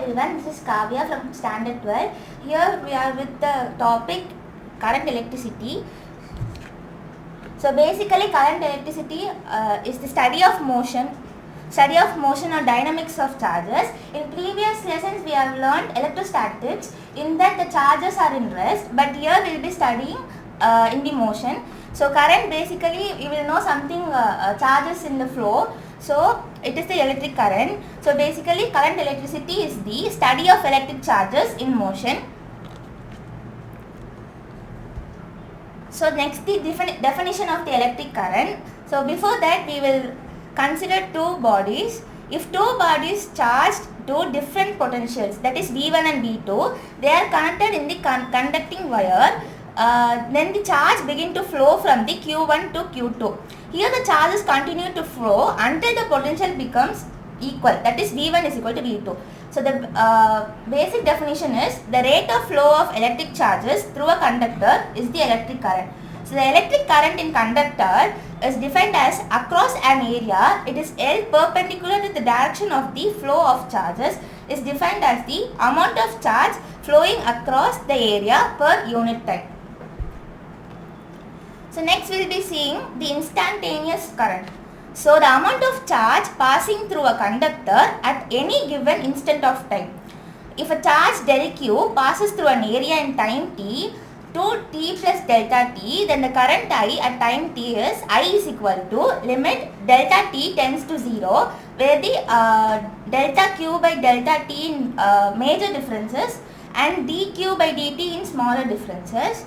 everyone, this is Kaviya from standard 12. Here we are with the topic current electricity. So basically current electricity is the study of motion or dynamics of charges. In previous lessons we have learned electrostatics, in that the charges are in rest, but here we will be studying in the motion. So current, basically you will know something charges in the flow. So it is the electric current. So basically current electricity is the study of electric charges in motion. So next, the definition of the electric current. So before that we will consider two bodies. If two bodies charged to different potentials, that is V1 and V2, they are connected in the conducting wire, then the charge begin to flow from the Q1 to Q2. Here the charges continue to flow until the potential becomes equal, that is V1 is equal to V2. So the basic definition is the rate of flow of electric charges through a conductor is the electric current. So the electric current in conductor is defined as across an area, it is L perpendicular to the direction of the flow of charges, is defined as the amount of charge flowing across the area per unit time. So next we will be seeing the instantaneous current. So the amount of charge passing through a conductor at any given instant of time. If a charge del Q passes through an area in time t to t plus delta t, then the current I at time t is I is equal to limit delta t tends to 0, where the delta Q by delta t in major differences and dQ by dt in smaller differences.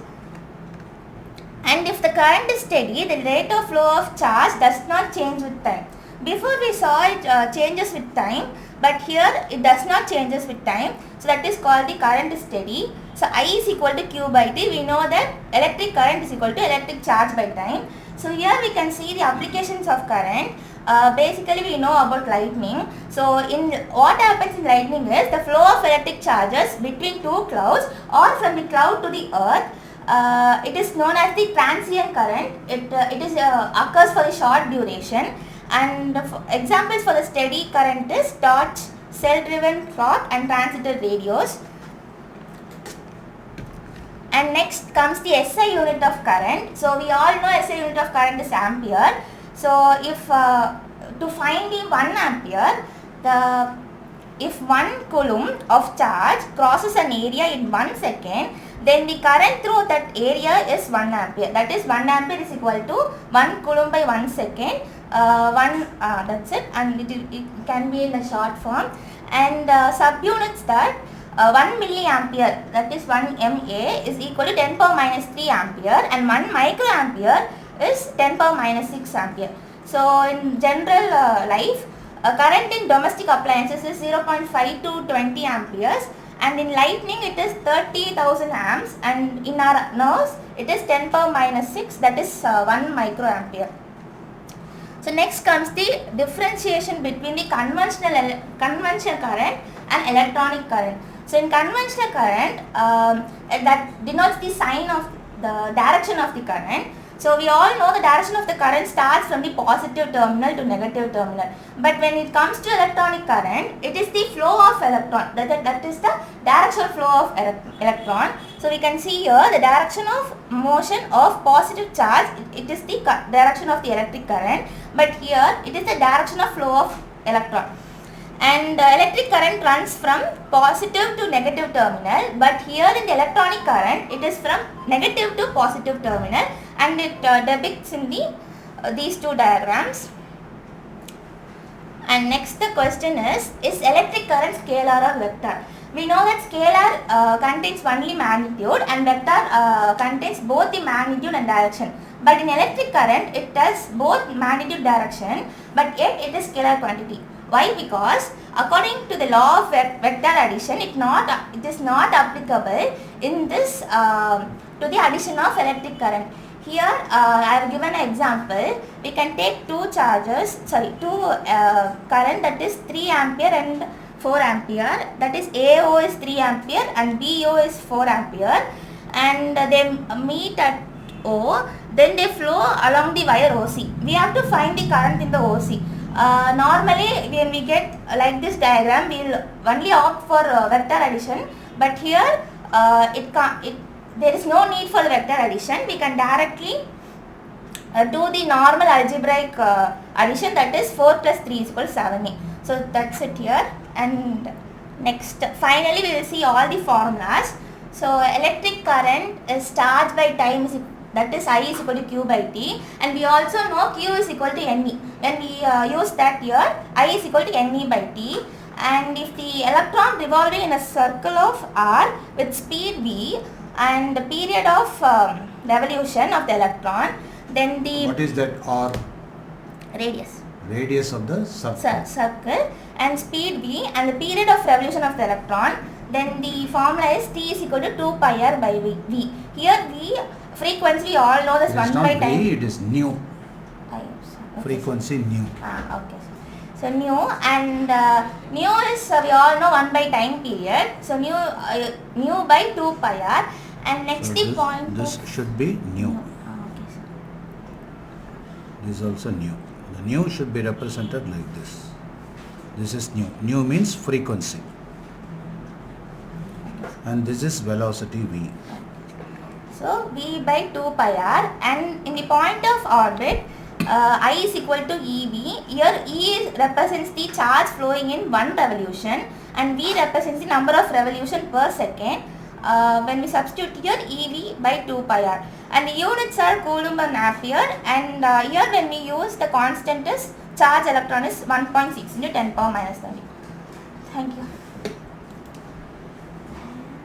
And if the current is steady, the rate of flow of charge does not change with time. Before we saw it changes with time, but here it does not changes with time. So that is called the current is steady. So I is equal to Q by T. We know that electric current is equal to electric charge by time. So here we can see the applications of current. Basically we know about lightning. So in what happens in lightning is the flow of electric charges between two clouds or from the cloud to the earth. It is known as the transient current. It occurs for a short duration, and examples for the steady current is torch, cell-driven clock and transistor radios. And next comes the SI unit of current. So we all know SI unit of current is ampere. So if to find the 1 ampere, if 1 coulomb of charge crosses an area in 1 second, then the current through that area is 1 ampere. That is 1 ampere is equal to 1 coulomb by 1 second. That's it, and it can be in a short form. And subunits that 1 milliampere, that is 1 MA, is equal to 10 power minus 3 ampere, and 1 microampere is 10 power minus 6 ampere. So in general life, current in domestic appliances is 0.5 to 20 amperes, and in lightning it is 30,000 amps, and in our nerves it is 10 power minus 6, that is 1 microampere. So next comes the differentiation between the conventional current and electronic current. So in conventional current, that denotes the sign of the direction of the current. So we all know the direction of the current starts from the positive terminal to negative terminal. But when it comes to electronic current, it is the flow of electron. That is the directional flow of electron. So we can see here the direction of motion of positive charge. It is the direction of the electric current. But here it is the direction of flow of electron. And electric current runs from positive to negative terminal, but here in the electronic current it is from negative to positive terminal, and it depicts in these two diagrams. And next the question is electric current scalar or vector? We know that scalar contains only magnitude and vector contains both the magnitude and direction. But in electric current it has both magnitude direction, but yet it is scalar quantity. Why? Because according to the law of vector addition, it is not applicable in this to the addition of electric current. Here I have given an example. We can take two current, that is 3 ampere and 4 ampere. That is AO is 3 ampere and BO is 4 ampere, and they meet at O, then they flow along the wire OC. We have to find the current in the OC. Normally when we get like this diagram, we will only opt for vector addition, but here there is no need for vector addition. We can directly do the normal algebraic addition, that is 4 plus 3 is equal to 7a. So that's it here. And next, finally we will see all the formulas. So electric current is charge by time, that is I is equal to Q by T, and we also know Q is equal to Ne. When we use that here, I is equal to Ne by T, and if the electron revolving in a circle of R with speed v and the period of revolution of the electron, then the... What is that R? Radius. Radius of the circle and speed v and the period of revolution of the electron, then the formula is T is equal to 2 pi R by v. Here v, frequency, all know this 1 by time. V, it is nu. Okay. Frequency nu. Okay. So nu, and nu is we all know 1 by time period. So nu by 2 pi R, and next the point. This should be nu. Okay. This is also nu. The nu should be represented like this. This is nu. Nu means frequency. And this is velocity v. So v by 2 pi R, and in the point of orbit, I is equal to EV. Here E represents the charge flowing in one revolution and V represents the number of revolution per second. When we substitute here, EV by 2 pi R, and the units are coulomb and ampere, and here when we use the constant is charge electron is 1.6 into 10 power minus 20. Thank you.